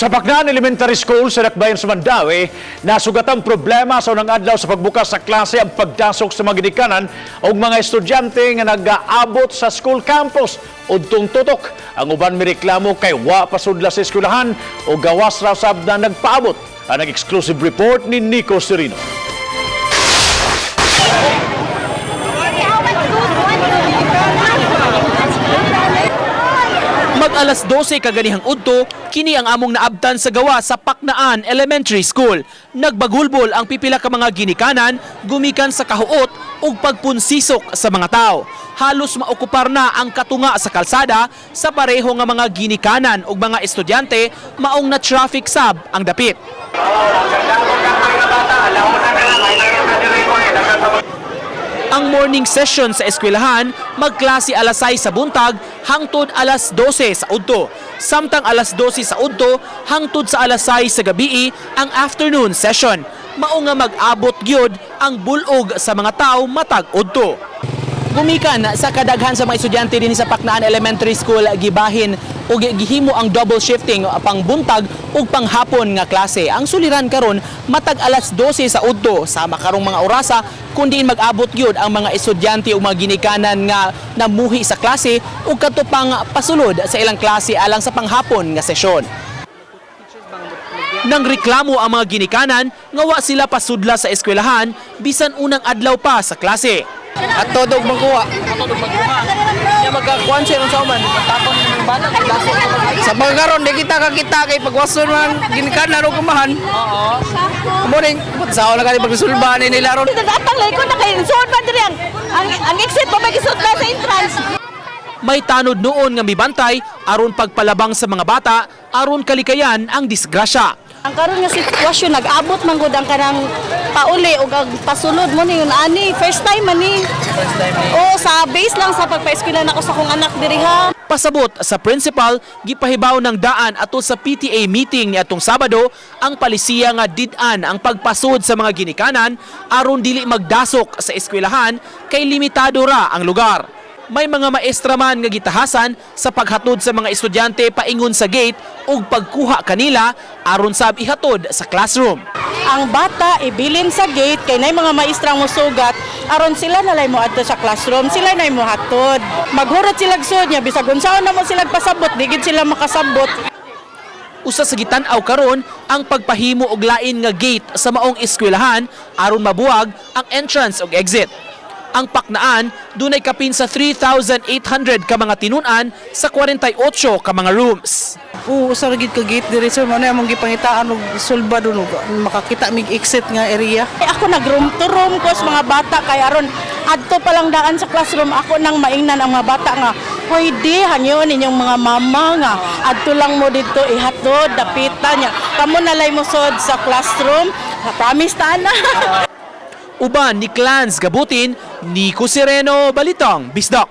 Sa Bacnan Elementary School sa Dakbayan sa Mandawi, nasugat ang problema sa unang adlaw sa pagbukas sa klase ang pagdasok sa mga ginikanan o mga estudyante nga nag-aabot sa school campus. Udtong tutok, ang uban mireklamo kay wa pasudla sa eskwelahan o gawas raw sab na nagpaabot. Ang exclusive report ni Nico Serino. Mag-alas 12 kaganihang udto, kini ang among naabtan sa gawa sa Paknaan Elementary School. Nagbagulbol ang pipila ka mga ginikanan, gumikan sa kahuot ug pagpunsisok sa mga tao. Halos maokupar na ang katunga sa kalsada sa pareho nga mga ginikanan ug mga estudyante maong na traffic sab ang dapit. Ang morning session sa eskwelahan magklase alas 6 sa buntag hangtod alas 12 sa udto. Samtang alas 12 sa udto hangtod sa alas 6 sa gabii ang afternoon session. Mao nga mag-abot gyud ang bulog sa mga tao matag udto. Gumikan sa kadaghan sa mga estudyante din sa Paknaan Elementary School gibahin o gihimo ang double shifting pang buntag ug panghapon nga klase. Ang suliran karon matag alas 12 sa udto sama karong mga orasa kundi mag-abot gyud ang mga estudyante ug mga ginikanan nga namuhi sa klase ug katupang pasulod sa ilang klase alang sa panghapon nga sesyon. Nang reklamo ang mga ginikanan nga wa sila pasudla sa eskwelahan bisan unang adlaw pa sa klase. At todog magkuha. Kaya magkakuan siya sa uman. Tapon ng bata. Sa mga karon, di kita kakita kay pagwason man ginikan na rin kumahan. Oo. Morning, sa na kani pagsulbahan nila ron. Atang likod na kayo. Suod man din ang exit pa may isod na sa entrance. May tanod noon nga mibantay aron pagpalabang sa mga bata aron kalikayan ang disgrasya. Ang karon nga sitwasyon nag-abot man gud ang kanang pauli ug ang pasulod mo ni yun ani first time man ni. Oh, sa base lang sa pagpa-eskwela nako sa kong anak diri ha. Pasabot sa principal, gipahibaw ng daan ato sa PTA meeting ni atong Sabado ang palisiya nga did-an ang pagpasud sa mga ginikanan aron dili magdasok sa eskwelahan kay limitado ra ang lugar. May mga maestra man nga gitahasan sa paghatod sa mga estudyante paingon sa gate ug pagkuha kanila aron sab ihatod sa classroom. Ang bata ibilin sa gate kay nay mga maestrang mosugat aron sila nalay mo adto sa classroom, sila nay mo hatod. Maghurot sila sud nya bisag unsaon na mo sila pasabot, digid sila makasabot. Usa sa gitan-aw karon ang pagpahimo og lain nga gate sa maong eskwelahan aron mabuwag ang entrance ug exit. Ang Paknaan dunay kapin sa 3,800 ka mga tinun-an sa 48 ka mga rooms. Usa ra gid ka gate diri sir, mo na among gipangitaan og sulba dun makakita mig exit nga area. Ako nag-room to room ko sa mga bata kay aron adto pa lang daan sa classroom ako nang maingnan ang mga bata nga pwede hanyon inyong mga mama nga adto lang mo dito ihatod dapitan niya kamo nalay mo sod sa classroom. Promise ta na. Uban ni Clans Gabutin, Nico Sereno, Balitang Bisdak.